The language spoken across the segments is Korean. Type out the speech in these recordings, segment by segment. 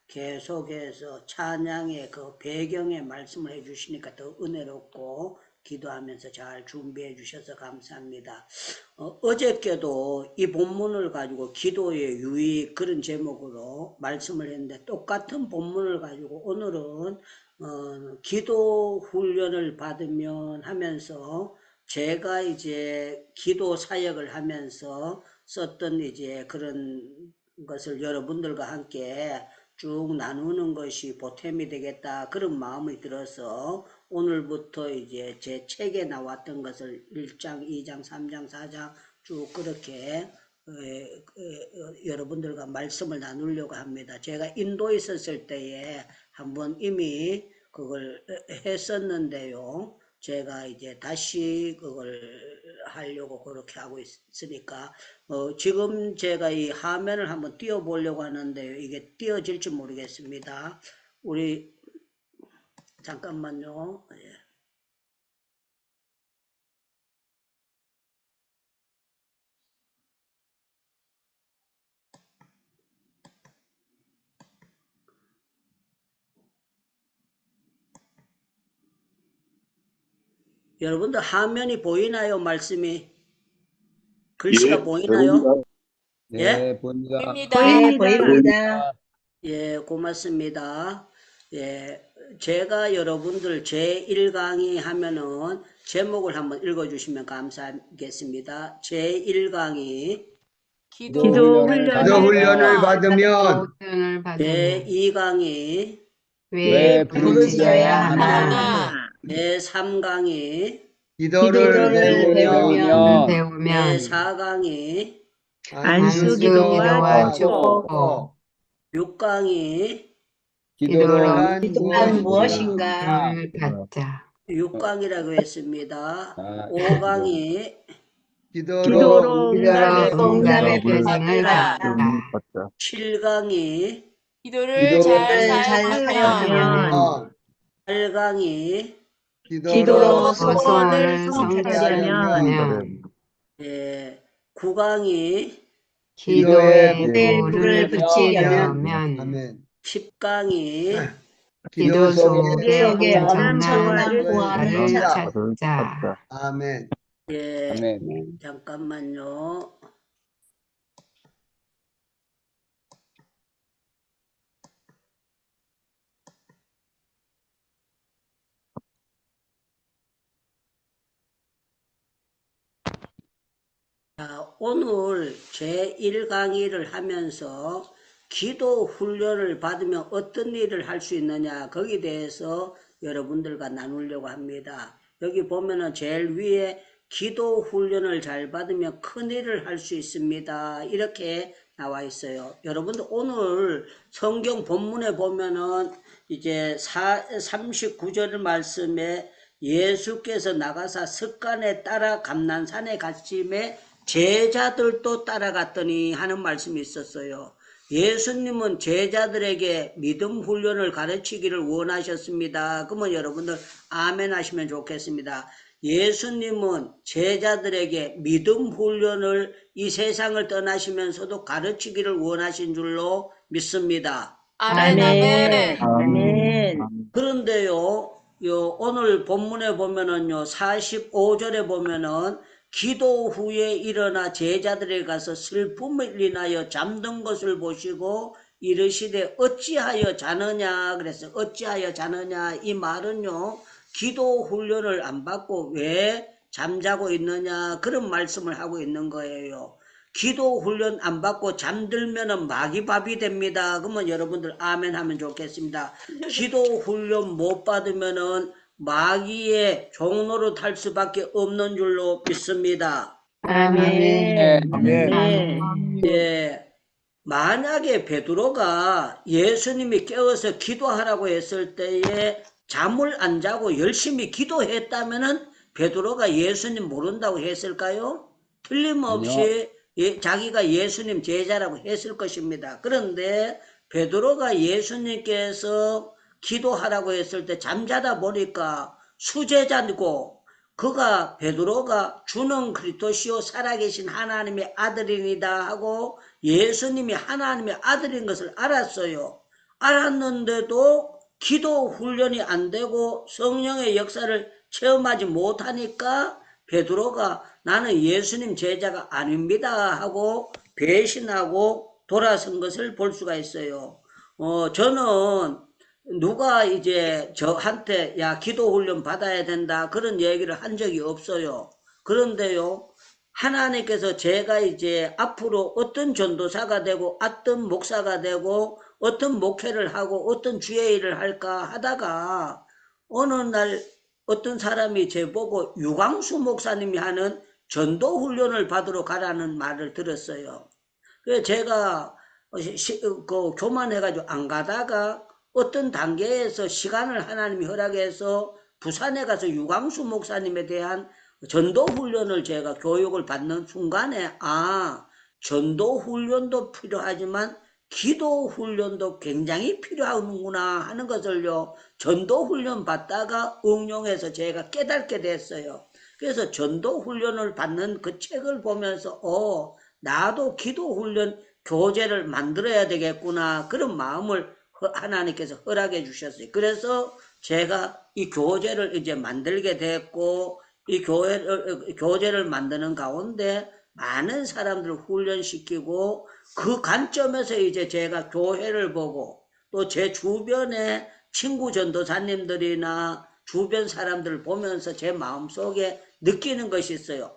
계속해서 찬양의 그 배경의 말씀을 해주시니까 더 은혜롭고 기도하면서 잘 준비해 주셔서 감사합니다. 어저께도 이 본문을 가지고 기도의 유익 그런 제목으로 말씀을 했는데 똑같은 본문을 가지고 오늘은 기도 훈련을 받으면 하면서 제가 이제 기도 사역을 하면서 썼던 이제 그런 것을 여러분들과 함께 쭉 나누는 것이 보탬이 되겠다 그런 마음이 들어서 오늘부터 이제 제 책에 나왔던 것을 1장, 2장, 3장, 4장 쭉 그렇게 여러분들과 말씀을 나누려고 합니다. 제가 인도에 있었을 때에 한번 이미 그걸 했었는데요. 제가 이제 다시 그걸 하려고 그렇게 하고 있으니까 지금 제가 이 화면을 한번 띄워 보려고 하는데요. 이게 띄워질지 모르겠습니다. 우리 잠깐만요. 예. 여러분들 화면이 보이나요? 말씀이 글씨가 보이나요? 예? 보입니다. 네, 보입니다. 예, 고맙습니다. 예, 제가 여러분들 제1강의 하면은 제목을 한번 읽어주시면 감사하겠습니다. 제1강의 기도 훈련을 받으면 제2강의 왜 부르짖어야 하나? 제3강의 기도를 배우면 제4강의 안수기도와 축복 6강의 기도란 무엇인가? 6강이라고 했습니다. 5강이 기도로 응답의 표징을 받다. 7강이 기도를 잘 사용하면 8강이 기도로 소원을 성취하려면 9강이 기도에 불을 붙이려면 10강이 기도 속에 엄청난 구원을 찾자. 아멘. 예, 아멘. 잠깐만요. 자, 오늘 제1강의를 하면서 기도 훈련을 받으면 어떤 일을 할 수 있느냐 거기에 대해서 여러분들과 나누려고 합니다. 여기 보면은 제일 위에 기도 훈련을 잘 받으면 큰 일을 할 수 있습니다. 이렇게 나와 있어요. 여러분들 오늘 성경 본문에 보면은 이제 39절 말씀에 예수께서 나가사 습관에 따라 감난산에 가심에 제자들도 따라갔더니 하는 말씀이 있었어요. 예수님은 제자들에게 믿음 훈련을 가르치기를 원하셨습니다. 그러면 여러분들 아멘 하시면 좋겠습니다. 예수님은 제자들에게 믿음 훈련을 이 세상을 떠나시면서도 가르치기를 원하신 줄로 믿습니다. 아멘, 아멘. 아멘. 그런데요, 오늘 본문에 보면은요, 45절에 보면은 기도 후에 일어나 제자들에게 가서 슬픔을 인하여 잠든 것을 보시고 이르시되 어찌하여 자느냐 그랬어요. 어찌하여 자느냐 이 말은요, 기도 훈련을 안 받고 왜 잠자고 있느냐 그런 말씀을 하고 있는 거예요. 기도 훈련 안 받고 잠들면은 마귀밥이 됩니다. 그러면 여러분들 아멘 하면 좋겠습니다. 기도 훈련 못 받으면은 마귀의 종로로 탈 수밖에 없는 줄로 믿습니다. 아멘. 예, 만약에 베드로가 예수님이 깨워서 기도하라고 했을 때에 잠을 안 자고 열심히 기도했다면은 베드로가 예수님 모른다고 했을까요? 틀림없이 자기가 예수님 제자라고 했을 것입니다. 그런데 베드로가 예수님께서 기도하라고 했을 때 잠자다 보니까 수제자고 베드로가 주는 그리스도시요 살아계신 하나님의 아들이니다 하고 예수님이 하나님의 아들인 것을 알았어요. 알았는데도 기도 훈련이 안 되고 성령의 역사를 체험하지 못하니까 베드로가 나는 예수님 제자가 아닙니다 하고 배신하고 돌아선 것을 볼 수가 있어요. 저는 누가 이제 저한테 야 기도 훈련 받아야 된다 그런 얘기를 한 적이 없어요. 그런데요, 하나님께서 제가 이제 앞으로 어떤 전도사가 되고 어떤 목사가 되고 어떤 목회를 하고 어떤 주의 일을 할까 하다가 어느 날 어떤 사람이 제보고 유광수 목사님이 하는 전도 훈련을 받으러 가라는 말을 들었어요. 그래서 제가 교만해가지고 안 가다가 어떤 단계에서 시간을 하나님이 허락해서 부산에 가서 유광수 목사님에 대한 전도 훈련을 제가 교육을 받는 순간에 전도 훈련도 필요하지만 기도 훈련도 굉장히 필요하구나 하는 것을요, 전도 훈련 받다가 응용해서 제가 깨닫게 됐어요. 그래서 전도 훈련을 받는 그 책을 보면서 나도 기도 훈련 교재를 만들어야 되겠구나 그런 마음을 하나님께서 허락해 주셨어요. 그래서 제가 이 교재를 이제 만들게 됐고, 이 교재를 만드는 가운데 많은 사람들을 훈련시키고, 그 관점에서 이제 제가 교회를 보고 또 제 주변에 친구 전도사님들이나 주변 사람들을 보면서 제 마음속에 느끼는 것이 있어요.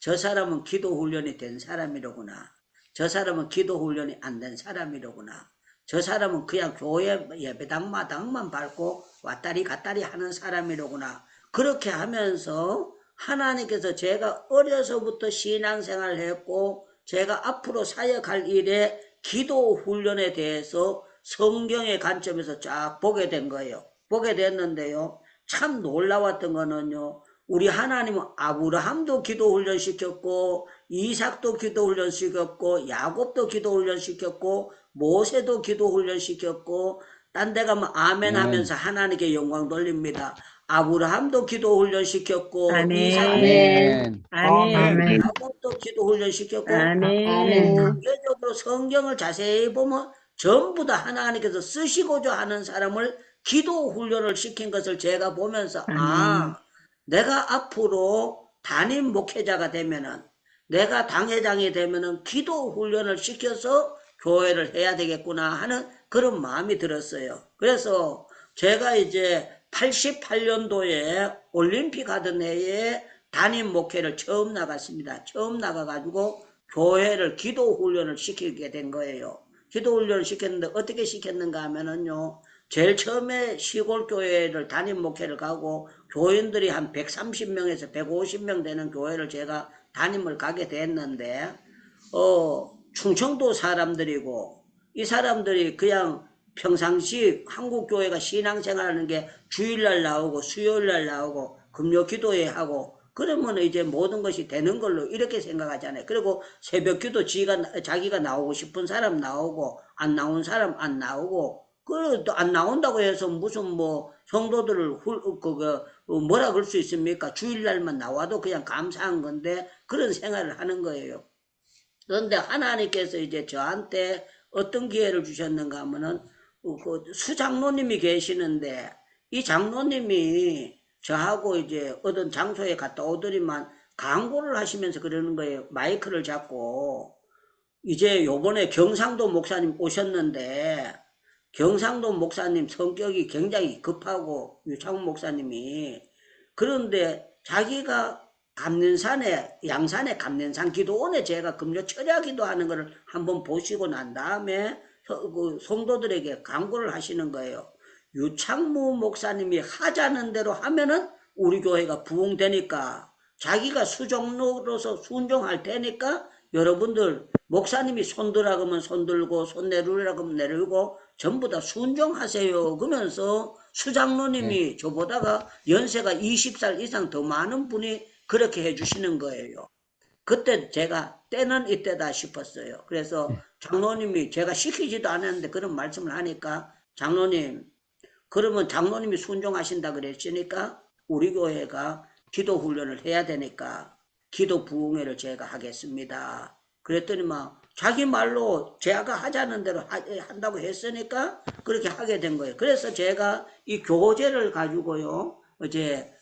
저 사람은 기도 훈련이 된 사람이로구나. 저 사람은 기도 훈련이 안 된 사람이로구나. 저 사람은 그냥 교회 예배당마당만 밟고 왔다리 갔다리 하는 사람이로구나. 그렇게 하면서 하나님께서 제가 어려서부터 신앙생활을 했고 제가 앞으로 사역할 일에 기도 훈련에 대해서 성경의 관점에서 쫙 보게 된 거예요. 보게 됐는데요, 참 놀라웠던 거는요, 우리 하나님은 아브라함도 기도 훈련 시켰고 이삭도 기도 훈련 시켰고 야곱도 기도 훈련 시켰고 모세도 기도 훈련 시켰고 딴 데 가면 아멘 하면서 하나님께 영광 돌립니다. 아브라함도 기도 훈련 시켰고 아멘. 아멘. 야곱도 기도 훈련 시켰고 아멘. 단계적으로 성경을 자세히 보면 전부 다 하나님께서 쓰시고자 하는 사람을 기도 훈련을 시킨 것을 제가 보면서 내가 앞으로 담임 목회자가 되면은 내가 당회장이 되면은 기도 훈련을 시켜서 교회를 해야 되겠구나 하는 그런 마음이 들었어요. 그래서 제가 이제 88년도에 올림픽 하던 해에 담임 목회를 처음 나갔습니다. 처음 나가가지고 교회를 기도 훈련을 시키게 된 거예요. 기도 훈련을 시켰는데 어떻게 시켰는가 하면은요, 제일 처음에 시골 교회를 담임 목회를 가고 교인들이 한 130명에서 150명 되는 교회를 제가 담임을 가게 됐는데 충청도 사람들이고 이 사람들이 그냥 평상시 한국 교회가 신앙생활하는 게 주일날 나오고 수요일날 나오고 금요 기도회 하고 그러면 이제 모든 것이 되는 걸로 이렇게 생각하잖아요. 그리고 새벽 기도 자기가 나오고 싶은 사람 나오고 안 나온 사람 안 나오고 또 안 나온다고 해서 무슨 뭐 성도들을 뭐라 그럴 수 있습니까? 주일날만 나와도 그냥 감사한 건데 그런 생활을 하는 거예요. 그런데 하나님께서 이제 저한테 어떤 기회를 주셨는가 하면은 그 수장로님이 계시는데 이 장로님이 저하고 이제 어떤 장소에 갔다 오더니만 강구를 하시면서 그러는 거예요. 마이크를 잡고 이제 요번에 경상도 목사님 오셨는데 경상도 목사님 성격이 굉장히 급하고 유창훈 목사님이 그런데 자기가 양산에 감nen산 기도원에 제가 금요 철야 기도하는 것을 한번 보시고 난 다음에 그 성도들에게 강구를 하시는 거예요. 유창무 목사님이 하자는 대로 하면은 우리 교회가 부흥되니까 자기가 수종로로서 순종할 테니까 여러분들 목사님이 손들라 그러면 손들고 손 내리라 그러면 내리고 전부 다 순종하세요. 그러면서 수장로님이 저보다가 연세가 20살 이상 더 많은 분이 그렇게 해주시는 거예요. 그때 제가 때는 이때다 싶었어요. 그래서 장로님이 제가 시키지도 않았는데 그런 말씀을 하니까 장로님, 그러면 장로님이 순종하신다 그랬으니까 우리 교회가 기도 훈련을 해야 되니까 기도 부흥회를 제가 하겠습니다. 그랬더니 막 자기 말로 제가 하자는 대로 한다고 했으니까 그렇게 하게 된 거예요. 그래서 제가 이 교제를 가지고요, 이제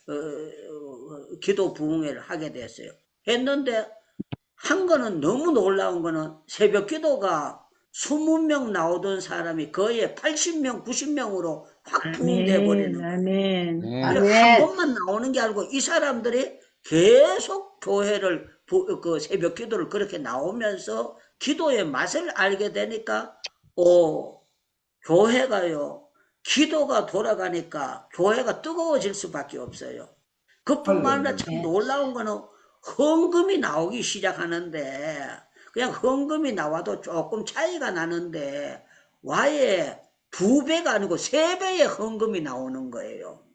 기도 부흥회를 하게 됐어요. 했는데 한 거는 너무 놀라운 거는 새벽 기도가 20명 나오던 사람이 거의 80명, 90명으로 확 부흥돼 버리는 거예요. 아멘. 한 번만 나오는 게 아니고 이 사람들이 계속 교회를 그 새벽 기도를 그렇게 나오면서 기도의 맛을 알게 되니까 교회가요, 기도가 돌아가니까 교회가 뜨거워질 수밖에 없어요. 그뿐만 아니라 참 놀라운 거는 헌금이 나오기 시작하는데, 그냥 헌금이 나와도 조금 차이가 나는데 와예 2배가 아니고 3배의 헌금이 나오는 거예요.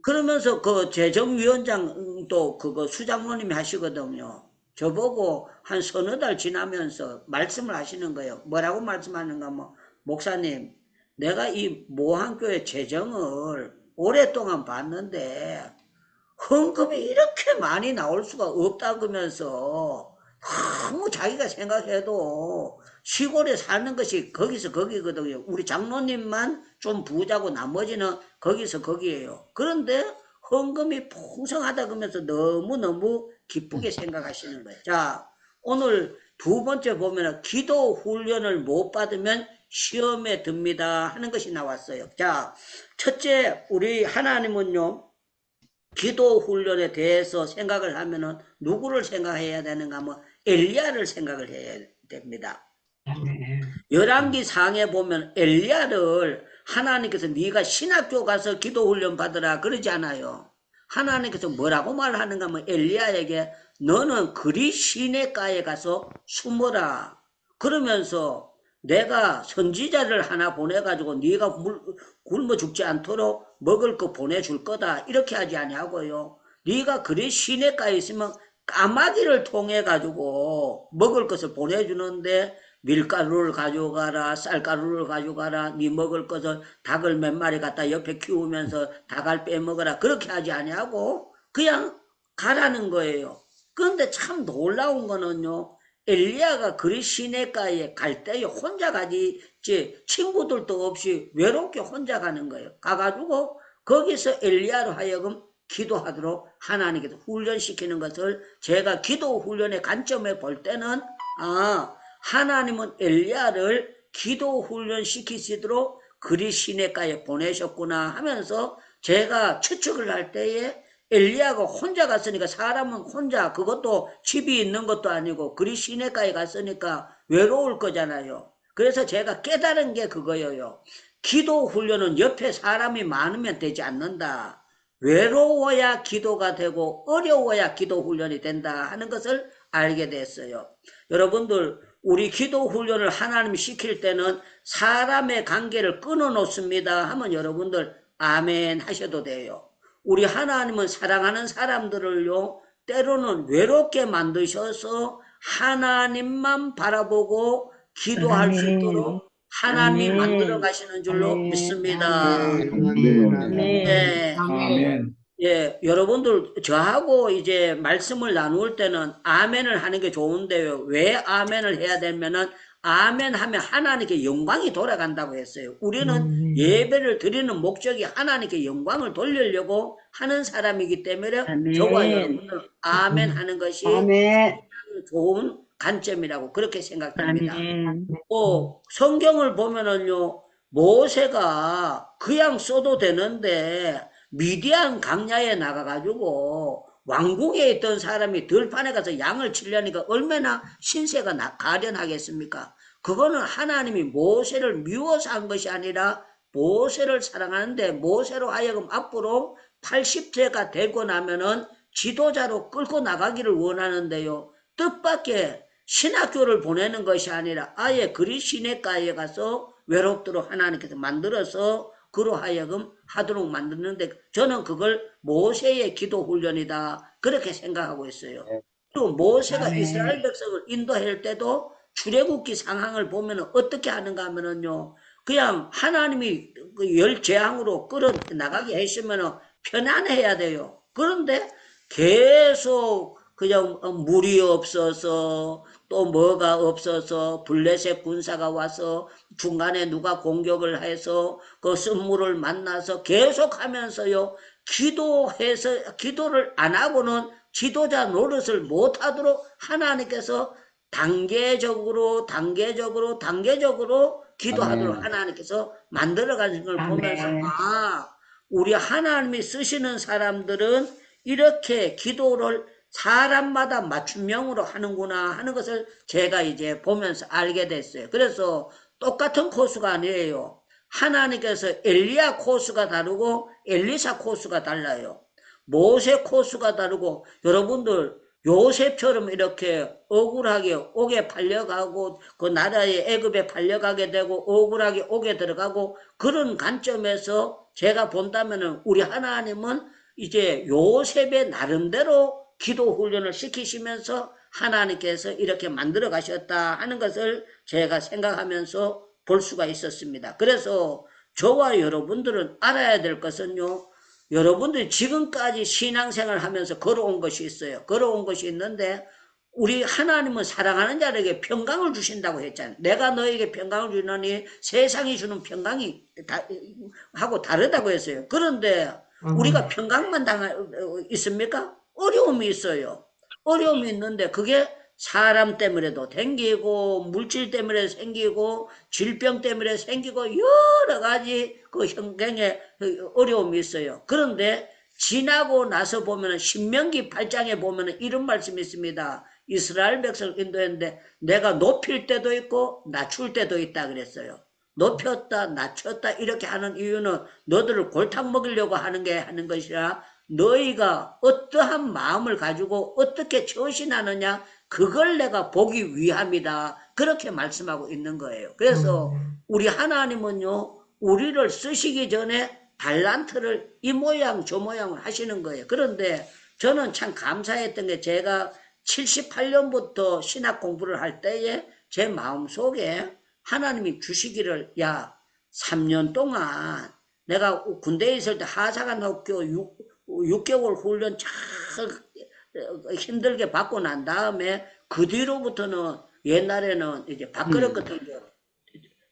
그러면서 그 재정위원장도 그거 수장모님이 하시거든요. 저보고 한 서너 달 지나면서 말씀을 하시는 거예요. 뭐라고 말씀하는가 뭐, 목사님, 내가 이 모한교회 재정을 오랫동안 봤는데 헌금이 이렇게 많이 나올 수가 없다 그러면서 너무 자기가 생각해도 시골에 사는 것이 거기서 거기거든요. 우리 장로님만 좀 부자고 나머지는 거기서 거기에요. 그런데 헌금이 풍성하다 그러면서 너무너무 기쁘게 생각하시는 거예요. 자, 오늘 2번째 보면 기도 훈련을 못 받으면 시험에 듭니다 하는 것이 나왔어요. 자, 첫째, 우리 하나님은요, 기도 훈련에 대해서 생각을 하면은 누구를 생각해야 되는가 하면 엘리야를 생각을 해야 됩니다. 열왕기 상에 보면 엘리야를 하나님께서 네가 신학교 가서 기도 훈련 받으라 그러지 않아요. 하나님께서 뭐라고 말하는가 하면 엘리야에게 너는 그리 시내가에 가서 숨어라. 그러면서 내가 선지자를 하나 보내가지고 네가 굶어 죽지 않도록 먹을 거 보내줄 거다 이렇게 하지 아니하고요. 네가 그리 시내가에 있으면 까마귀를 통해 가지고 먹을 것을 보내주는데 밀가루를 가져가라, 쌀가루를 가져가라, 네 먹을 것을 닭을 몇 마리 갖다 옆에 키우면서 닭을 빼먹어라 그렇게 하지 아니하고 그냥 가라는 거예요. 그런데 참 놀라운 거는요, 엘리야가 그리 시내가에 갈 때에 혼자 가지 친구들도 없이 외롭게 혼자 가는 거예요. 가가지고 거기서 엘리야로 하여금 기도하도록 하나님께서 훈련시키는 것을 제가 기도 훈련의 관점에 볼 때는 하나님은 엘리야를 기도 훈련시키시도록 그리 시내가에 보내셨구나 하면서 제가 추측을 할 때에 엘리야가 혼자 갔으니까 사람은 혼자 그것도 집이 있는 것도 아니고 그리 시내가에 갔으니까 외로울 거잖아요. 그래서 제가 깨달은 게 그거예요. 기도 훈련은 옆에 사람이 많으면 되지 않는다. 외로워야 기도가 되고 어려워야 기도 훈련이 된다 하는 것을 알게 됐어요. 여러분들 우리 기도 훈련을 하나님이 시킬 때는 사람의 관계를 끊어 놓습니다 하면 여러분들 아멘 하셔도 돼요. 우리 하나님은 사랑하는 사람들을요 때로는 외롭게 만드셔서 하나님만 바라보고 기도할 수 있도록 하나님이 만들어 가시는 줄로 믿습니다. 아멘. 예, 여러분들 저하고 이제 말씀을 나눌 때는 아멘을 하는 게 좋은데요. 왜 아멘을 해야 되면은 아멘 하면 하나님께 영광이 돌아간다고 했어요. 우리는 예배를 드리는 목적이 하나님께 영광을 돌리려고 하는 사람이기 때문에 저와 여러분들 아멘 하는 것이 좋은 관점이라고 그렇게 생각됩니다. 성경을 보면은요, 모세가 그냥 써도 되는데 미디안 강야에 나가가지고 왕궁에 있던 사람이 들판에 가서 양을 치려니까 얼마나 신세가 가련하겠습니까? 그거는 하나님이 모세를 미워서 한 것이 아니라 모세를 사랑하는데 모세로 하여금 앞으로 80세가 되고 나면은 지도자로 끌고 나가기를 원하는데요. 뜻밖의 신학교를 보내는 것이 아니라 아예 그리 시내가에 가서 외롭도록 하나님께서 만들어서 그로 하여금 하도록 만드는데 저는 그걸 모세의 기도 훈련이다 그렇게 생각하고 있어요. 그리고 모세가 이스라엘 백성을 인도할 때도 출애굽기 상황을 보면 어떻게 하는가 하면은요, 그냥 하나님이 열 재앙으로 끌어 나가게 했으면 편안해야 돼요. 그런데 계속 그냥 물이 없어서 또 뭐가 없어서 블레셋 군사가 와서 중간에 누가 공격을 해서 그 쓴물을 만나서 계속하면서요 기도를 안 하고는 지도자 노릇을 못 하도록 하나님께서 단계적으로 기도하도록 아멘. 하나님께서 만들어가는 걸 보면서 아멘. 우리 하나님이 쓰시는 사람들은 이렇게 기도를 사람마다 맞춤형으로 하는구나 하는 것을 제가 이제 보면서 알게 됐어요. 그래서 똑같은 코스가 아니에요. 하나님께서 엘리야 코스가 다르고 엘리사 코스가 달라요. 모세 코스가 다르고 여러분들 요셉처럼 이렇게 억울하게 옥에 팔려가고 그 나라의 애굽에 팔려가게 되고 억울하게 옥에 들어가고 그런 관점에서 제가 본다면은 우리 하나님은 이제 요셉의 나름대로 기도 훈련을 시키시면서 하나님께서 이렇게 만들어 가셨다 하는 것을 제가 생각하면서 볼 수가 있었습니다. 그래서 저와 여러분들은 알아야 될 것은요. 여러분들이 지금까지 신앙생활 하면서 걸어온 것이 있어요. 걸어온 것이 있는데 우리 하나님은 사랑하는 자에게 평강을 주신다고 했잖아요. 내가 너에게 평강을 주노니 세상이 주는 평강이 하고 다르다고 했어요. 그런데 우리가 평강만 있습니까? 어려움이 있어요. 어려움이 있는데 그게 사람 때문에도 생기고 물질 때문에 생기고 질병 때문에 생기고 여러 가지 그 형경에 어려움이 있어요. 그런데 지나고 나서 보면 신명기 8장에 보면 이런 말씀이 있습니다. 이스라엘 백성을 인도했는데 내가 높일 때도 있고 낮출 때도 있다 그랬어요. 높였다 낮췄다 이렇게 하는 이유는 너들을 골탕 먹이려고 하는 것이라 너희가 어떠한 마음을 가지고 어떻게 처신하느냐 그걸 내가 보기 위함이다. 그렇게 말씀하고 있는 거예요. 그래서 우리 하나님은요 우리를 쓰시기 전에 달란트를 이 모양 저 모양을 하시는 거예요. 그런데 저는 참 감사했던 게 제가 78년부터 신학 공부를 할 때에 제 마음속에 하나님이 주시기를 3년 동안 내가 군대에 있을 때 하사관학교 6개월 훈련 참 힘들게 받고 난 다음에 그 뒤로부터는 옛날에는 이제 밥그릇 같은 거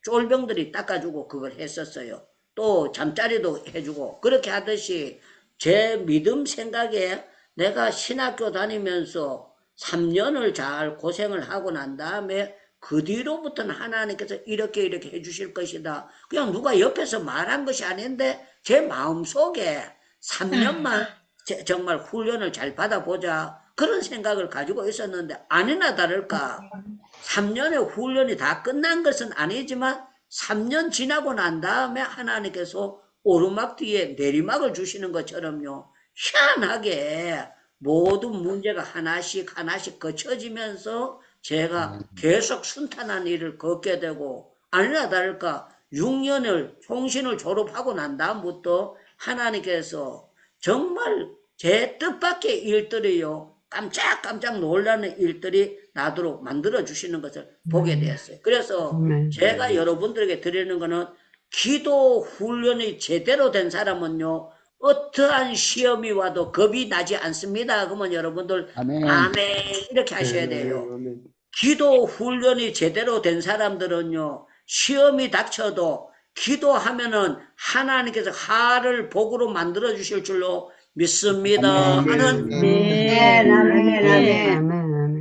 쫄병들이 닦아주고 그걸 했었어요. 또 잠자리도 해주고 그렇게 하듯이 제 믿음 생각에 내가 신학교 다니면서 3년을 잘 고생을 하고 난 다음에 그 뒤로부터는 하나님께서 이렇게 해주실 것이다. 그냥 누가 옆에서 말한 것이 아닌데 제 마음속에 3년만 정말 훈련을 잘 받아보자 그런 생각을 가지고 있었는데 아니나 다를까 3년의 훈련이 다 끝난 것은 아니지만 3년 지나고 난 다음에 하나님께서 오르막 뒤에 내리막을 주시는 것처럼요. 희한하게 모든 문제가 하나씩 거쳐지면서 제가 계속 순탄한 일을 걷게 되고 아니나 다를까 6년을 총신을 졸업하고 난 다음부터 하나님께서 정말 제 뜻밖의 일들이요. 깜짝 놀라는 일들이 나도록 만들어 주시는 것을 보게 되었어요. 그래서 제가 여러분들에게 드리는 거는 기도 훈련이 제대로 된 사람은요. 어떠한 시험이 와도 겁이 나지 않습니다. 그러면 여러분들 아멘. 아멘 이렇게 하셔야 돼요. 기도 훈련이 제대로 된 사람들은요. 시험이 닥쳐도 기도하면은 하나님께서 하를 복으로 만들어 주실 줄로 믿습니다. 하는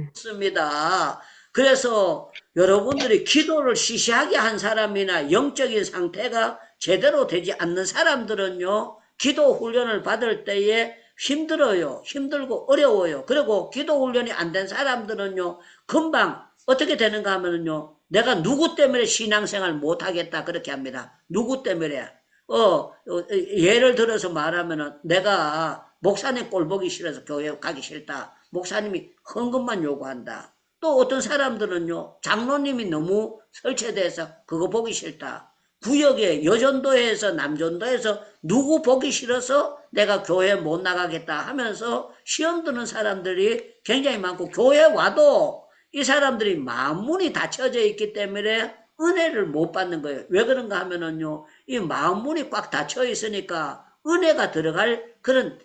믿습니다. 그래서 여러분들이 기도를 시시하게 한 사람이나 영적인 상태가 제대로 되지 않는 사람들은요. 기도 훈련을 받을 때에 힘들어요. 힘들고 어려워요. 그리고 기도 훈련이 안 된 사람들은요. 금방 어떻게 되는가 하면요. 내가 누구 때문에 신앙생활 못하겠다 그렇게 합니다. 누구 때문에. 예를 들어서 말하면은 내가 목사님 꼴 보기 싫어서 교회 가기 싫다. 목사님이 헌금만 요구한다. 또 어떤 사람들은요. 장로님이 너무 설치돼서 그거 보기 싫다. 구역에 여전도에서 남전도에서 누구 보기 싫어서 내가 교회 못 나가겠다 하면서 시험 드는 사람들이 굉장히 많고 교회 와도 이 사람들이 마음문이 닫혀져 있기 때문에 은혜를 못 받는 거예요. 왜 그런가 하면은요. 이 마음문이 꽉 닫혀 있으니까 은혜가 들어갈 그런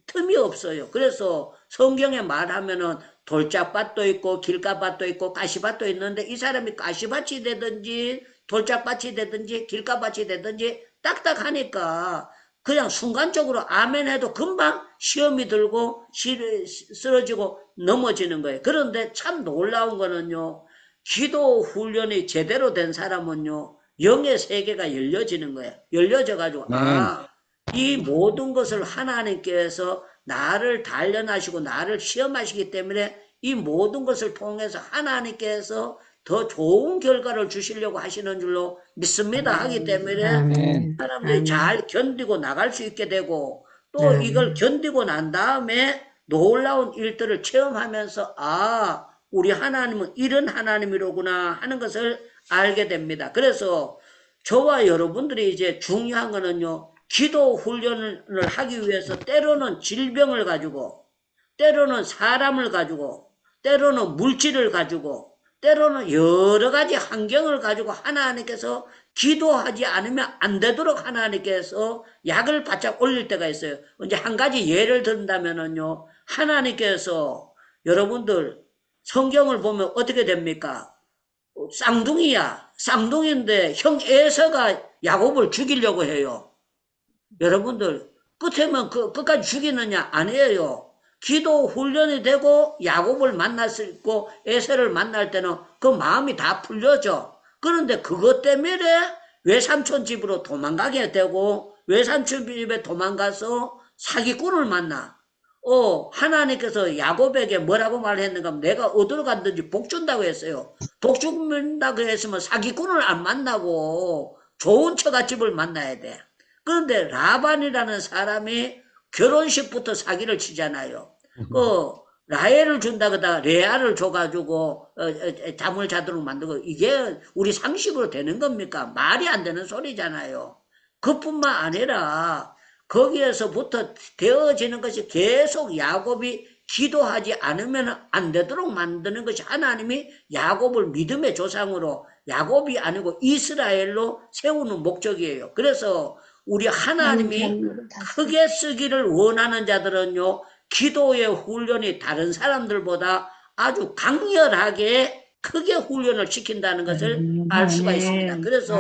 틈이 없어요. 그래서 성경에 말하면은 돌짝밭도 있고 길가밭도 있고 가시밭도 있는데 이 사람이 가시밭이 되든지 돌짝밭이 되든지 길가밭이 되든지 딱딱하니까 그냥 순간적으로 아멘 해도 금방 시험이 들고 쓰러지고 넘어지는 거예요. 그런데 참 놀라운 거는요. 기도 훈련이 제대로 된 사람은요. 영의 세계가 열려지는 거예요. 열려져 가지고 이 모든 것을 하나님께서 나를 단련하시고 나를 시험하시기 때문에 이 모든 것을 통해서 하나님께서 더 좋은 결과를 주시려고 하시는 줄로 믿습니다. 하기 때문에 사람들이 잘 견디고 나갈 수 있게 되고 또 이걸 견디고 난 다음에 놀라운 일들을 체험하면서 아, 우리 하나님은 이런 하나님이로구나 하는 것을 알게 됩니다. 그래서 저와 여러분들이 이제 중요한 거는요. 기도 훈련을 하기 위해서 때로는 질병을 가지고 때로는 사람을 가지고 때로는 물질을 가지고 때로는 여러 가지 환경을 가지고 하나님께서 기도하지 않으면 안 되도록 하나님께서 약을 바짝 올릴 때가 있어요. 이제 한 가지 예를 든다면은요. 하나님께서 여러분들 성경을 보면 어떻게 됩니까? 쌍둥이야. 쌍둥이인데 형 에서가 야곱을 죽이려고 해요. 여러분들 끝에면 끝까지 죽이느냐? 아니에요. 기도 훈련이 되고 야곱을 만날 수 있고 에서를 만날 때는 그 마음이 다 풀려져. 그런데 그것 때문에 외삼촌 집으로 도망가게 되고 외삼촌 집에 도망가서 사기꾼을 만나. 하나님께서 야곱에게 뭐라고 말했는가 하면 내가 어디로 갔든지 복 준다고 했어요. 복 준다고 했으면 사기꾼을 안 만나고 좋은 처갓집을 만나야 돼. 그런데 라반이라는 사람이 결혼식부터 사기를 치잖아요. 라헬을 준다거나 레아를 줘가지고 잠을 자도록 만들고 이게 우리 상식으로 되는 겁니까? 말이 안 되는 소리잖아요. 그뿐만 아니라 거기에서부터 되어지는 것이 계속 야곱이 기도하지 않으면 안 되도록 만드는 것이 하나님이 야곱을 믿음의 조상으로 야곱이 아니고 이스라엘로 세우는 목적이에요. 그래서 우리 하나님이 크게 쓰기를 원하는 자들은요. 기도의 훈련이 다른 사람들보다 아주 강렬하게 크게 훈련을 시킨다는 것을 알 수가 있습니다. 그래서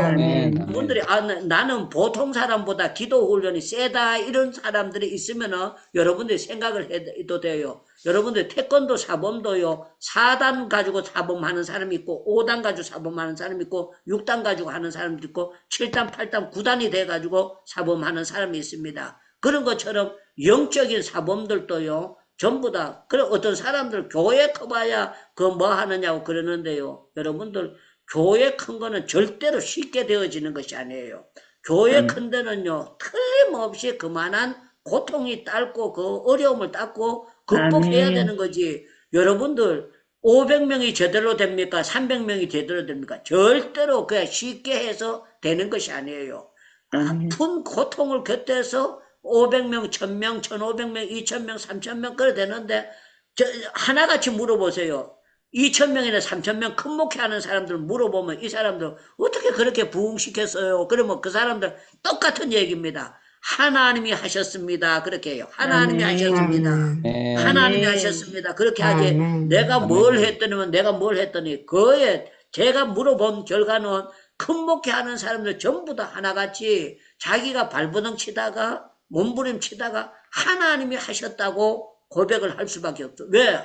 분들이 나는 보통 사람보다 기도 훈련이 세다 이런 사람들이 있으면 여러분들이 생각을 해도 돼요. 여러분들 태권도 사범도요. 4단 가지고 사범하는 사람이 있고 5단 가지고 사범하는 사람이 있고 6단 가지고 하는 사람도 있고 7단 8단 9단이 돼가지고 사범하는 사람이 있습니다. 그런 것처럼 영적인 사범들도요. 전부 다 그래 어떤 사람들 교회 커봐야 그 뭐 하느냐고 그러는데요. 여러분들 교회 큰 거는 절대로 쉽게 되어지는 것이 아니에요. 교회 큰 데는요. 틀림없이 그만한 고통이 딸고 그 어려움을 닦고 극복해야 되는 거지. 여러분들 500명이 제대로 됩니까? 300명이 제대로 됩니까? 절대로 그냥 쉽게 해서 되는 것이 아니에요. 아픈 고통을 곁에서 500명, 1000명, 1500명, 2000명, 3000명 그래 되는데 하나같이 물어보세요. 2000명이나 3000명 큰 목회하는 사람들 물어보면 이 사람들 어떻게 그렇게 부흥시켰어요? 그러면 그 사람들 똑같은 얘기입니다. 하나님이 하셨습니다. 그렇게 해요. 하나님이 하셨습니다. 하나님이 하셨습니다. 그렇게 하지. 내가 뭘 했더니 그에 제가 물어본 결과는 큰 목회하는 사람들 전부 다 하나같이 자기가 발버둥 치다가 몸부림치다가 하나님이 하셨다고 고백을 할 수밖에 없죠. 왜?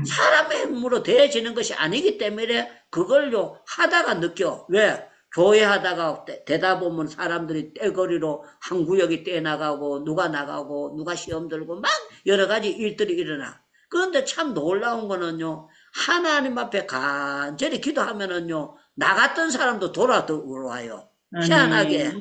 사람의 힘으로 되어지는 것이 아니기 때문에 그걸요 하다가 느껴. 왜? 교회 하다가 되다 보면 사람들이 떼거리로 한 구역이 떼나가고 누가 나가고 누가 시험 들고 막 여러 가지 일들이 일어나. 그런데 참 놀라운 거는요. 하나님 앞에 간절히 기도하면은요. 나갔던 사람도 돌아 들어와요. 희한하게.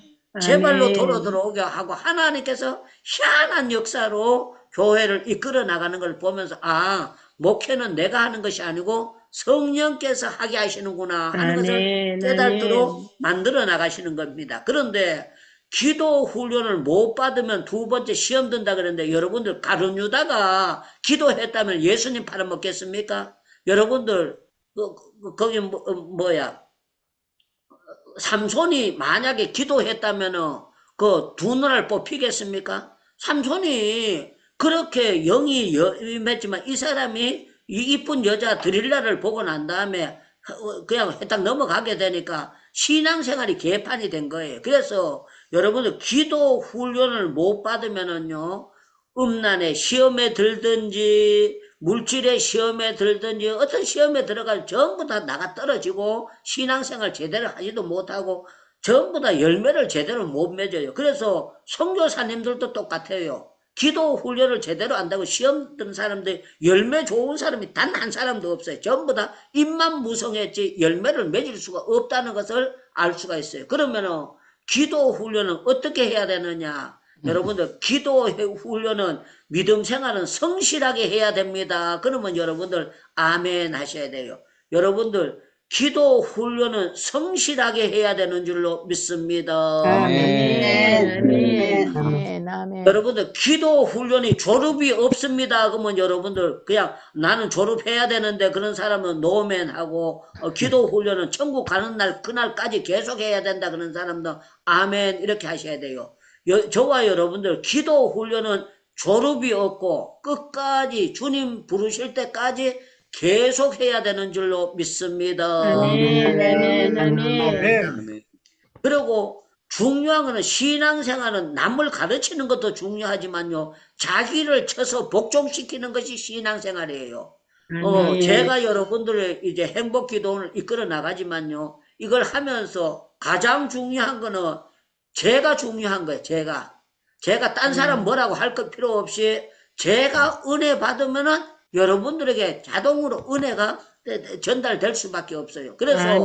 제발로 돌아 들어오게 하고 하나님께서 희한한 역사로 교회를 이끌어 나가는 걸 보면서 아 목회는 내가 하는 것이 아니고 성령께서 하게 하시는구나 하는 것을 깨닫도록 만들어 나가시는 겁니다. 그런데 기도 훈련을 못 받으면 두 번째 시험 든다 그랬는데 여러분들 가룟 유다가 기도했다면 예수님 팔아먹겠습니까? 여러분들 거기 뭐야 삼손이 만약에 기도했다면 그 두 눈을 뽑히겠습니까? 삼손이 그렇게 영이 임했지만 이 사람이 이 이쁜 여자 드릴라를 보고 난 다음에 그냥 해딱 넘어가게 되니까 신앙생활이 개판이 된 거예요. 그래서 여러분들 기도 훈련을 못 받으면은요, 음란의 시험에 들든지 물질의 시험에 들든지 어떤 시험에 들어가면 전부 다 나가 떨어지고 신앙생활 제대로 하지도 못하고 전부 다 열매를 제대로 못 맺어요. 그래서 선교사님들도 똑같아요. 기도 훈련을 제대로 안다고 시험 든 사람들 열매 좋은 사람이 단 한 사람도 없어요. 전부 다 입만 무성했지 열매를 맺을 수가 없다는 것을 알 수가 있어요. 그러면은 기도 훈련은 어떻게 해야 되느냐? 여러분들 기도 훈련은 믿음 생활은 성실하게 해야 됩니다. 그러면 여러분들 아멘 하셔야 돼요. 여러분들 기도 훈련은 성실하게 해야 되는 줄로 믿습니다. 아멘. 여러분들 기도 훈련이 졸업이 없습니다. 그러면 여러분들 그냥 나는 졸업해야 되는데 그런 사람은 노멘하고 기도 훈련은 천국 가는 날 그날까지 계속 해야 된다 그런 사람도 아멘 이렇게 하셔야 돼요. 저와 여러분들 기도 훈련은 졸업이 없고 끝까지 주님 부르실 때까지 계속 해야 되는 줄로 믿습니다. 그리고 중요한 거는 신앙생활은 남을 가르치는 것도 중요하지만요, 자기를 쳐서 복종시키는 것이 신앙생활이에요. 제가 여러분들의 이제 행복 기도를 이끌어 나가지만요, 이걸 하면서 가장 중요한 거는 제가 중요한 거예요, 제가 딴 사람 뭐라고 할 것 필요 없이 제가 은혜 받으면은 여러분들에게 자동으로 은혜가 전달될 수밖에 없어요. 그래서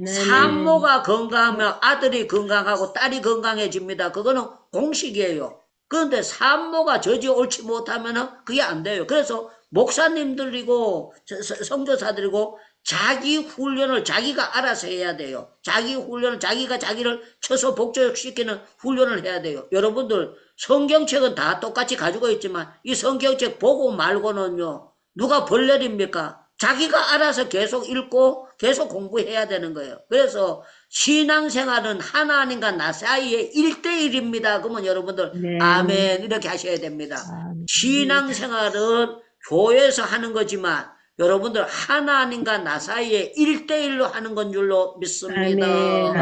산모가 건강하면 아들이 건강하고 딸이 건강해집니다. 그거는 공식이에요. 그런데 산모가 저지 옳지 못하면은 그게 안 돼요. 그래서 목사님들이고 선교사들이고 자기 훈련을 자기가 알아서 해야 돼요. 자기 훈련을 자기가 자기를 쳐서 복종시키는 훈련을 해야 돼요. 여러분들 성경책은 다 똑같이 가지고 있지만 이 성경책 보고 말고는요, 누가 벌 내립니까? 자기가 알아서 계속 읽고 계속 공부해야 되는 거예요. 그래서 신앙생활은 하나님과 나 사이에 1대1입니다. 그러면 여러분들 아멘 이렇게 하셔야 됩니다. 신앙생활은 교회에서 하는 거지만 여러분들 하나님과 나 사이에 1대1로 하는 건 줄로 믿습니다.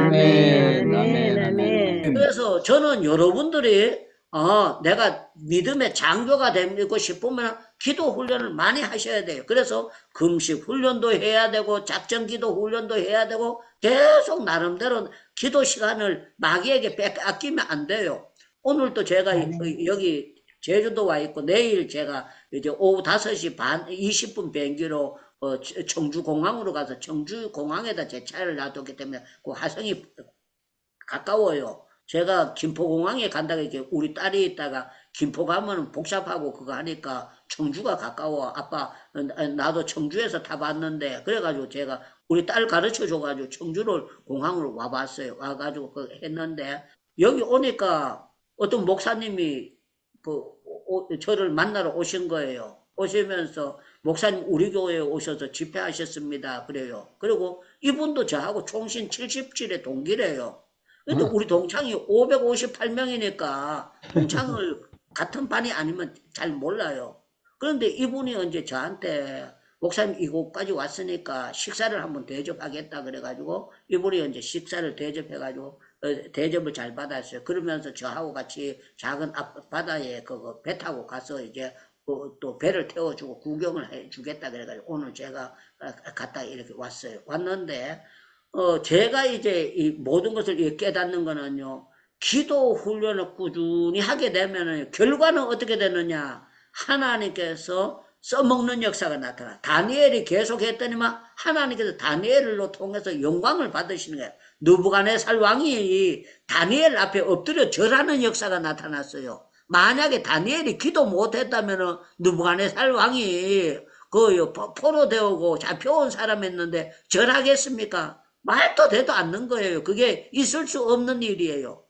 그래서 저는 여러분들이 내가 믿음의 장교가 되고 싶으면 기도 훈련을 많이 하셔야 돼요. 그래서 금식 훈련도 해야 되고 작전 기도 훈련도 해야 되고 계속 나름대로 기도 시간을 마귀에게 아끼면 안 돼요. 오늘도 제가 여기 제주도 와 있고 내일 제가 이제 오후 5시 반 20분 비행기로 청주공항으로 가서 청주공항에다 제 차를 놔뒀기 때문에 그 화성이 가까워요. 제가 김포공항에 간다고 이렇게 우리 딸이 있다가 김포 가면 복잡하고 그거 하니까 청주가 가까워. 아빠 나도 청주에서 타봤는데 그래가지고 제가 우리 딸 가르쳐줘가지고 청주를 공항으로 와봤어요. 와가지고 그 했는데 여기 오니까 어떤 목사님이 저를 만나러 오신 거예요. 오시면서 목사님 우리 교회에 오셔서 집회하셨습니다. 그래요. 그리고 이분도 저하고 총신 77의 동기래요. 근데 우리 동창이 558명이니까 동창을 같은 반이 아니면 잘 몰라요. 그런데 이분이 언제 저한테 목사님 이곳까지 왔으니까 식사를 한번 대접하겠다 그래가지고 이분이 언제 식사를 대접해가지고 대접을 잘 받았어요. 그러면서 저하고 같이 작은 앞바다에 배 타고 가서 이제 또 배를 태워주고 구경을 해주겠다 그래가지고 오늘 제가 갔다 이렇게 왔어요. 왔는데 제가 이제 이 모든 것을 깨닫는 거는요, 기도 훈련을 꾸준히 하게 되면은 결과는 어떻게 되느냐? 하나님께서 써먹는 역사가 나타나. 다니엘이 계속 했더니만 하나님께서 다니엘로 통해서 영광을 받으시는 거예요. 느부갓네살 왕이 다니엘 앞에 엎드려 절하는 역사가 나타났어요. 만약에 다니엘이 기도 못했다면은 느부갓네살 왕이 포로 되고 잡혀온 사람이었는데 절하겠습니까? 말도 되도 않는 거예요. 그게 있을 수 없는 일이에요.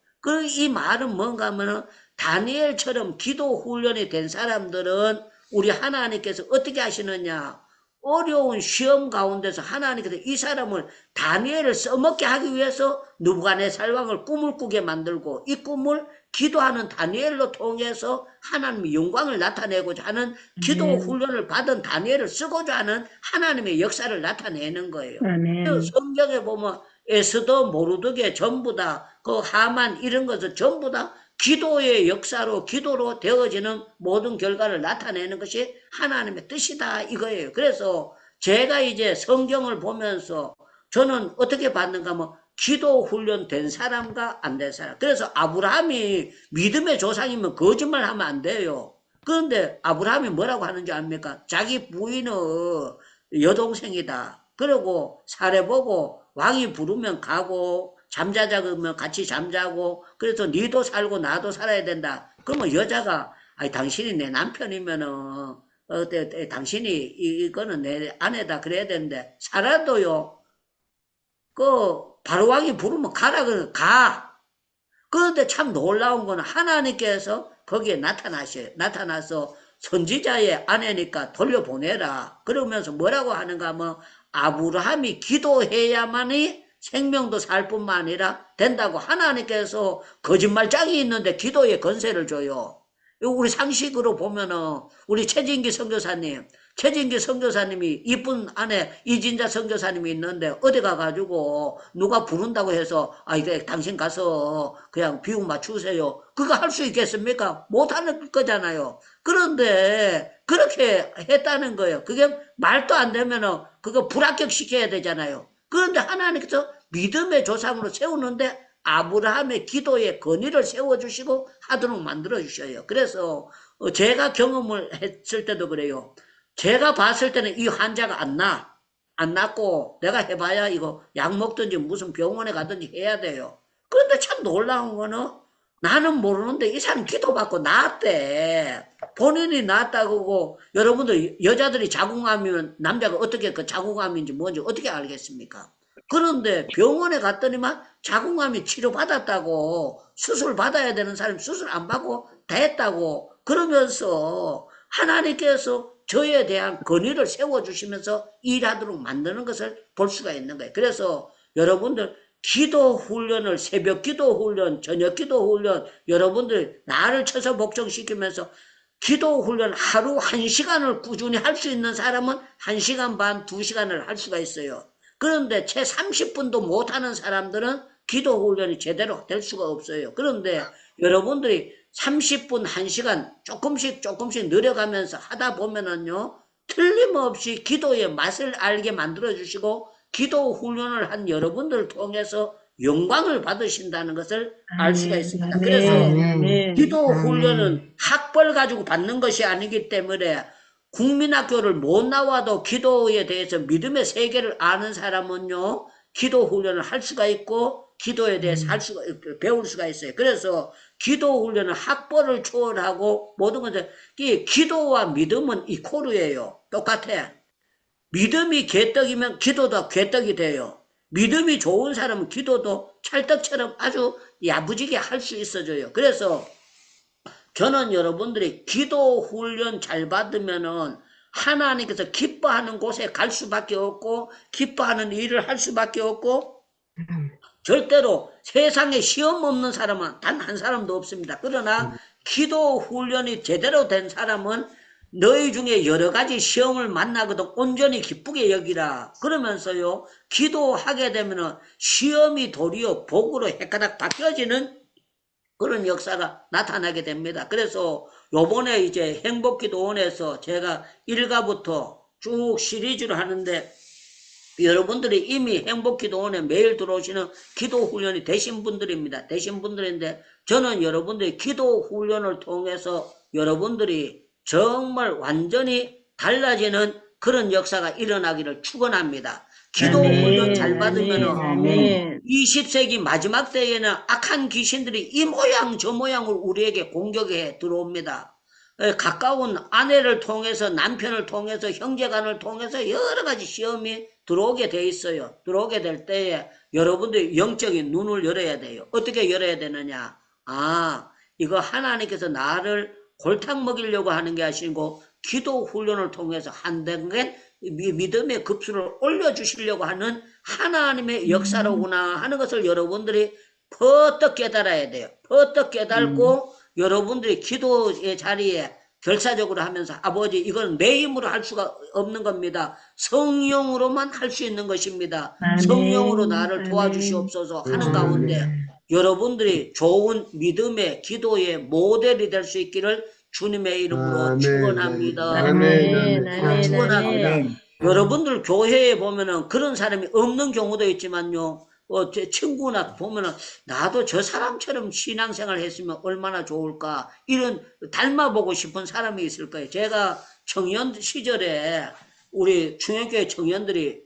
이 말은 뭔가 하면은 다니엘처럼 기도 훈련이 된 사람들은 우리 하나님께서 어떻게 하시느냐? 어려운 시험 가운데서 하나님께서 이 사람을 다니엘을 써먹게 하기 위해서 느부갓네살 왕을 꿈을 꾸게 만들고 이 꿈을 기도하는 다니엘로 통해서 하나님의 영광을 나타내고자 하는 기도 훈련을 받은 다니엘을 쓰고자 하는 하나님의 역사를 나타내는 거예요. 성경에 보면 에스더, 모르드게 전부 다 그 하만 이런 것을 전부 다 기도의 역사로 기도로 되어지는 모든 결과를 나타내는 것이 하나님의 뜻이다 이거예요. 그래서 제가 이제 성경을 보면서 저는 어떻게 봤는가 하면 기도 훈련 된 사람과 안 된 사람. 그래서 아브라함이 믿음의 조상이면 거짓말 하면 안 돼요. 그런데 아브라함이 뭐라고 하는지 압니까? 자기 부인의 여동생이다. 그리고 사례 보고 왕이 부르면 가고 잠자자 그러면 같이 잠자고 그래서 니도 살고 나도 살아야 된다. 그러면 여자가 아니 당신이 내 남편이면은 당신이 이거는 내 아내다 그래야 되는데 사라도요. 그 바로왕이 부르면 가라 그러면 가. 그런데 참 놀라운 거는 하나님께서 거기에 나타나서 선지자의 아내니까 돌려보내라. 그러면서 뭐라고 하는가 하면 아브라함이 기도해야만이 생명도 살 뿐만 아니라 된다고 하나님께서 거짓말장이 있는데 기도에 건세를 줘요. 우리 상식으로 보면은 우리 최진기 선교사님이 이쁜 아내 이진자 선교사님이 있는데 어디 가가지고 누가 부른다고 해서 이게 당신 가서 그냥 비유 맞추세요. 그거 할 수 있겠습니까? 못하는 거잖아요. 그런데 그렇게 했다는 거예요. 그게 말도 안 되면은 그거 불합격시켜야 되잖아요. 그런데 하나님께서 믿음의 조상으로 세우는데 아브라함의 기도에 건의를 세워주시고 하도록 만들어주셔요. 그래서 제가 경험을 했을 때도 그래요. 제가 봤을 때는 이 환자가 안 낫고 내가 해봐야 이거 약 먹든지 무슨 병원에 가든지 해야 돼요. 그런데 참 놀라운 거는 나는 모르는데 이 사람 기도받고 나았대. 본인이 나았다고 여러분들 여자들이 자궁암이면 남자가 어떻게 그 자궁암인지 뭔지 어떻게 알겠습니까? 그런데 병원에 갔더니만 자궁암이 치료받았다고 수술 받아야 되는 사람이 수술 안 받고 다 했다고 그러면서 하나님께서 저에 대한 건의를 세워주시면서 일하도록 만드는 것을 볼 수가 있는 거예요. 그래서 여러분들 기도 훈련을 새벽 기도 훈련, 저녁 기도 훈련 여러분들 나를 쳐서 복종시키면서 기도 훈련 하루 1시간을 꾸준히 할 수 있는 사람은 1시간 반, 2시간을 할 수가 있어요. 그런데 채 30분도 못하는 사람들은 기도 훈련이 제대로 될 수가 없어요. 그런데 여러분들이 30분, 1시간 조금씩 늘려가면서 하다 보면은요, 틀림없이 기도의 맛을 알게 만들어주시고, 기도 훈련을 한 여러분들을 통해서 영광을 받으신다는 것을 알 수가 있습니다. 그래서 기도 훈련은 학벌 가지고 받는 것이 아니기 때문에 국민학교를 못 나와도 기도에 대해서 믿음의 세계를 아는 사람은요, 기도 훈련을 할 수가 있고, 기도에 대해서 배울 수가 있어요. 그래서 기도 훈련은 학벌을 초월하고 모든 것을, 기도와 믿음은 이코르예요. 똑같아. 믿음이 개떡이면 기도도 개떡이 돼요. 믿음이 좋은 사람은 기도도 찰떡처럼 아주 야무지게 할 수 있어져요. 그래서 저는 여러분들이 기도 훈련 잘 받으면은 하나님께서 기뻐하는 곳에 갈 수밖에 없고 기뻐하는 일을 할 수밖에 없고 절대로 세상에 시험 없는 사람은 단 한 사람도 없습니다. 그러나 기도 훈련이 제대로 된 사람은 너희 중에 여러 가지 시험을 만나거든 온전히 기쁘게 여기라. 그러면서요 기도하게 되면은 시험이 도리어 복으로 헷가닥 바뀌어지는 그런 역사가 나타나게 됩니다. 그래서 요번에 이제 행복기도원에서 제가 1가부터 쭉 시리즈를 하는데 여러분들이 이미 행복기도원에 매일 들어오시는 기도훈련이 되신 분들입니다. 되신 분들인데 저는 여러분들이 기도훈련을 통해서 여러분들이 정말 완전히 달라지는 그런 역사가 일어나기를 축원합니다. 기도 훈련 잘 받으면은 20세기 마지막 때에는 악한 귀신들이 이 모양 저 모양으로 우리에게 공격해 들어옵니다. 가까운 아내를 통해서 남편을 통해서 형제간을 통해서 여러 가지 시험이 들어오게 돼 있어요. 들어오게 될 때에 여러분들이 영적인 눈을 열어야 돼요. 어떻게 열어야 되느냐? 이거 하나님께서 나를 골탕 먹이려고 하는 게 아니고 기도 훈련을 통해서 한 단계 믿음의 급수를 올려주시려고 하는 하나님의 역사로구나 하는 것을 여러분들이 퍼뜩 깨달아야 돼요. 퍼뜩 깨달고 여러분들이 기도의 자리에 결사적으로 하면서 아버지 이건 내 힘으로 할 수가 없는 겁니다. 성령으로만 할 수 있는 것입니다. 성령으로 나를 도와주시옵소서 하는 가운데 여러분들이 좋은 믿음의 기도의 모델이 될 수 있기를 주님의 이름으로 축원합니다. 축원합니다. 여러분들 교회에 보면은 그런 사람이 없는 경우도 있지만요. 제 친구나 보면은 나도 저 사람처럼 신앙생활 했으면 얼마나 좋을까 이런 닮아보고 싶은 사람이 있을 거예요. 제가 청년 시절에 우리 충현교회 청년들이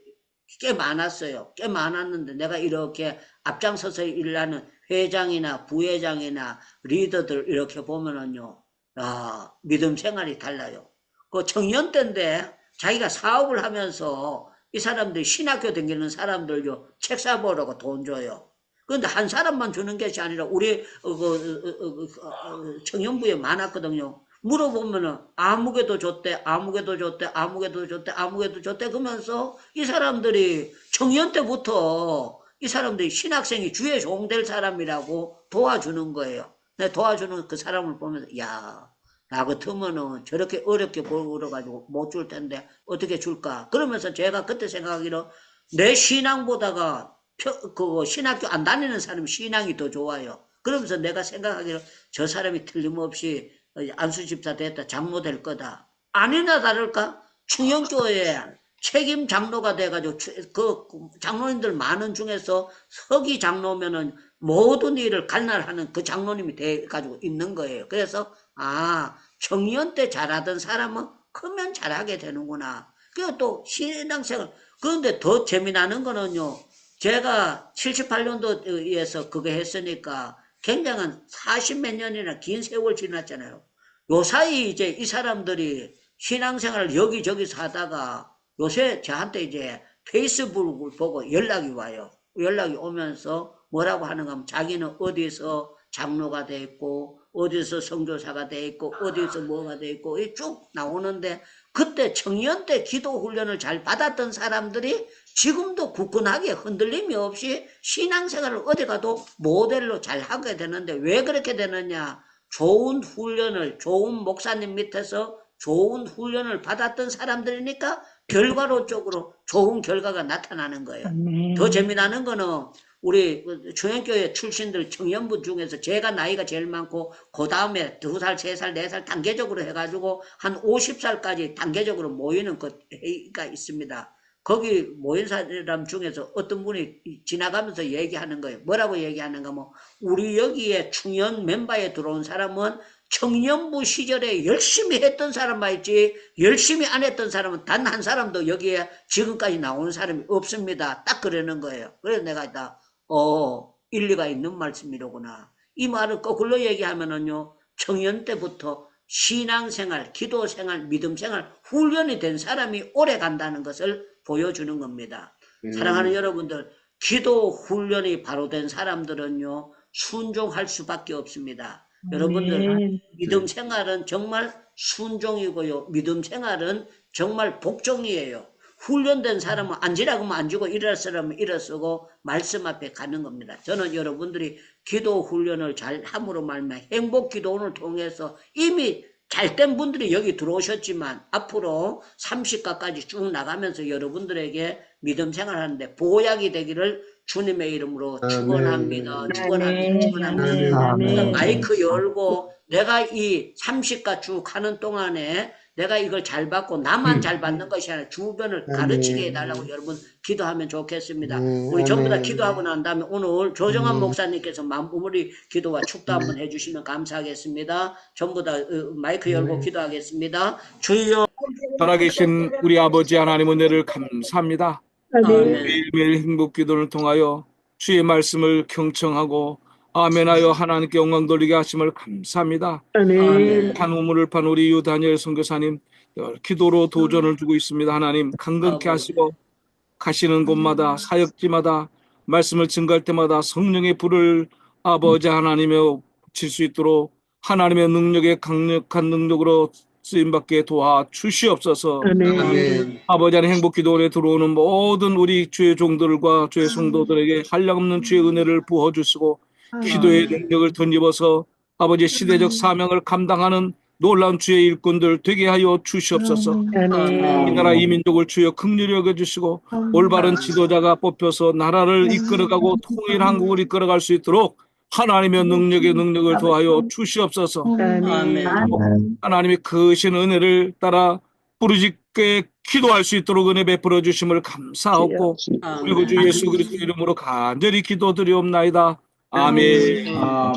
꽤 많았어요. 꽤 많았는데 내가 이렇게 앞장서서 일하는 회장이나 부회장이나 리더들 이렇게 보면은요, 믿음 생활이 달라요. 그 청년 때인데 자기가 사업을 하면서 이 사람들이 신학교 다니는 사람들요, 책 사보라고 돈 줘요. 그런데 한 사람만 주는 것이 아니라 우리 청년부에 많았거든요. 물어보면은 아무개도 줬대, 아무개도 줬대, 아무개도 줬대, 아무개도 줬대 그러면서 이 사람들이 청년 때부터 이 사람들이 신학생이 주의 종될 사람이라고 도와주는 거예요. 근데 도와주는 그 사람을 보면서 야, 나 같으면은 저렇게 어렵게 벌어가지고 못 줄 텐데 어떻게 줄까? 그러면서 제가 그때 생각하기로 내 신앙보다가 그 신학교 안 다니는 사람 신앙이 더 좋아요. 그러면서 내가 생각하기로 저 사람이 틀림없이 안수집사 됐다, 장로 될 거다. 아니나 다를까? 충영교회 책임 장로가 돼가지고 그 장로님들 많은 중에서 서기 장로면은 모든 일을 갈날하는 그 장로님이 돼가지고 있는 거예요. 그래서 청년 때 잘하던 사람은 크면 잘하게 되는구나. 그리고 또 신앙생활. 그런데 더 재미나는 거는요. 제가 78년도에서 그거 했으니까 굉장한 40몇 년이나 긴 세월 지났잖아요. 요 사이 이제 이 사람들이 신앙생활을 여기저기서 하다가 요새 저한테 이제 페이스북을 보고 연락이 와요. 연락이 오면서 뭐라고 하는가 하면 자기는 어디서 장로가 돼 있고 어디서 선교사가 돼 있고 어디서 뭐가 돼 있고 쭉 나오는데 그때 청년 때 기도 훈련을 잘 받았던 사람들이 지금도 굳건하게 흔들림이 없이 신앙생활을 어디 가도 모델로 잘 하게 되는데 왜 그렇게 되느냐? 좋은 훈련을 좋은 목사님 밑에서 좋은 훈련을 받았던 사람들이니까 결과론적으로 좋은 결과가 나타나는 거예요. 더 재미나는 거는 우리 충현교회 출신들 청년부 중에서 제가 나이가 제일 많고 그 다음에 2살, 3살, 4살 단계적으로 해가지고 한 50살까지 단계적으로 모이는 그 회의가 있습니다. 거기 모인 사람 중에서 어떤 분이 지나가면서 얘기하는 거예요. 뭐라고 얘기하는가 하면 우리 여기에 충현 멤버에 들어온 사람은 청년부 시절에 열심히 했던 사람만 있지 열심히 안 했던 사람은 단 한 사람도 여기에 지금까지 나오는 사람이 없습니다. 딱 그러는 거예요. 그래서 내가 일리가 있는 말씀이로구나. 이 말을 거꾸로 얘기하면은요, 청년 때부터 신앙생활, 기도생활, 믿음생활 훈련이 된 사람이 오래 간다는 것을 보여주는 겁니다. 사랑하는 여러분들, 기도 훈련이 바로 된 사람들은요, 순종할 수밖에 없습니다. 여러분들, 믿음 생활은 정말 순종이고요. 믿음 생활은 정말 복종이에요. 훈련된 사람은 앉으라고 하면 앉고 일어서라면 일어서고 말씀 앞에 가는 겁니다. 저는 여러분들이 기도 훈련을 잘 함으로 말미암아 행복 기도원을 통해서 이미 잘된 분들이 여기 들어오셨지만 앞으로 30가까지 쭉 나가면서 여러분들에게 믿음 생활하는데 보약이 되기를 주님의 이름으로 축원합니다. 축원합니다. 마이크 열고 내가 이 30가 쭉 하는 동안에 내가 이걸 잘 받고 나만 잘 받는 것이 아니라 주변을 가르치게 해달라고 여러분 기도하면 좋겠습니다. 우리 전부 다 기도하고 난 다음에 오늘 조정한 목사님께서 마무리 기도와 축도 한번 해주시면 감사하겠습니다. 전부 다 마이크 열고 기도하겠습니다. 주여 살아계신 우리 아버지 하나님 은혜를 감사합니다. 매일매일 행복 기도를 통하여 주의 말씀을 경청하고 아멘하여 하나님께 영광 돌리게 하심을 감사합니다. 한 우물을 판 우리 유 다니엘 선교사님 기도로 도전을 주고 있습니다. 하나님 강건케 하시고 가시는 곳마다 사역지마다 말씀을 증거할 때마다 성령의 불을 아버지 하나님에 붙일 수 있도록 하나님의 능력에 강력한 능력으로 쓰임받게 도와 주시옵소서. 아버지 하나님 행복기도원에 들어오는 모든 우리 주의 종들과 주의 성도들에게 한량없는 주의 은혜를 부어주시고 기도의 능력을 덧입어서 아버지 시대적 사명을 감당하는 놀라운 주의 일꾼들 되게 하여 주시옵소서. 이 나라 이 민족을 주여 긍휼히 여겨주시고 올바른 지도자가 뽑혀서 나라를 이끌어가고 통일 한국을 이끌어갈 수 있도록 하나님의 능력을 더하여 주시옵소서. 아멘. 하나님의 크신 은혜를 따라 부르짖게 기도할 수 있도록 은혜 베풀어 주심을 감사하고 그리고 주 예수 그리스도 이름으로 간절히 기도드리옵나이다. 아멘.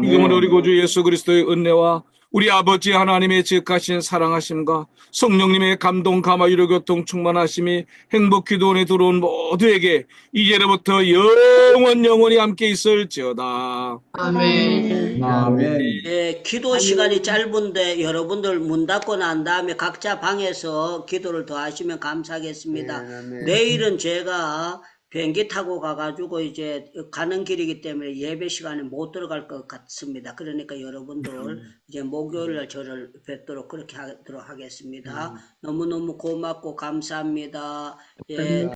지금은 우리 구주 예수 그리스도의 은혜와 우리 아버지 하나님의 지극하신 사랑하심과 성령님의 감동 감화 위로 교통 충만하심이 행복 기도원에 들어온 모두에게 이제로부터 영원히 함께 있을지어다. 아멘. 예, 기도 시간이 짧은데 여러분들 문 닫고 난 다음에 각자 방에서 기도를 더 하시면 감사하겠습니다. 내일은 제가 비행기 타고 가가지고 이제 가는 길이기 때문에 예배 시간에 못 들어갈 것 같습니다. 그러니까 여러분들 이제 목요일날 저를 뵙도록 그렇게 하도록 하겠습니다. 너무너무 고맙고 감사합니다. 예.